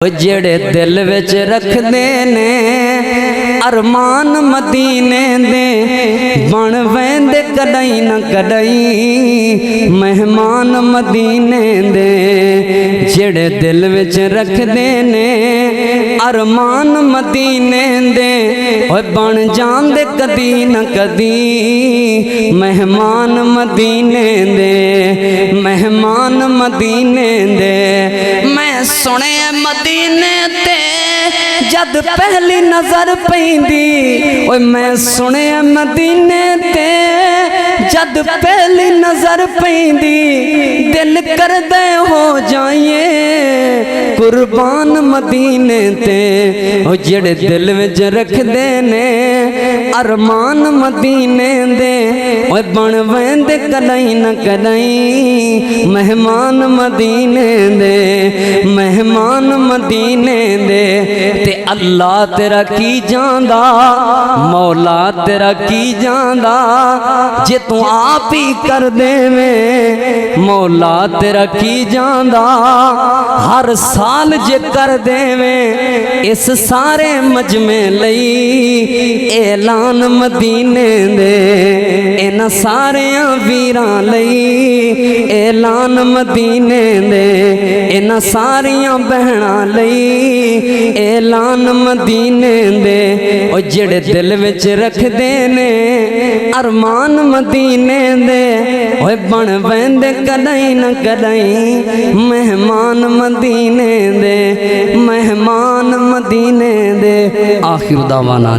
जेड़े दिल विच रखदे ने अरमान मदीने दे बन वेंदे कदई न कदई मेहमान मदीने दे। जेड़े दिल विच रखदे ने अरमान मदीने दे बन जांदे कदी न कदी मेहमान मदीने दे। मेहमान मदीने दे मैं सुने मदीने ते जद पहली नजर पैंदी ओए मैं सुने मदीने ते जद पहली नजर पैंदी दिल कर दे हो जाइए कुर्बान मदीने ते। ओ जेड़े दिल विच रखदे ने अरमान मदीने दे ओए बन वेंदे कदई न कदई मेहमान मदीने दे। मेहमान मदीने दे ते अल्लाह तेरा की जांदा मौला तेरा की जांदा जे तू आप ही कर देवे मौला तेरा की जांदा। हर साल जे कर देवे इस सारे मजमे लई ऐलान मदीने दे इन सारे वीरां लई ऐलान मदीने दे इन सारियां बहना लई ऐलान मदीने दे। ओ जेड़े दिल विच रखदे ने अरमान मदीने दे ओए बन वेंदे कदई न कदई मेहमान मदीने दे मेहमान मदीने दे। आखिर दावाना।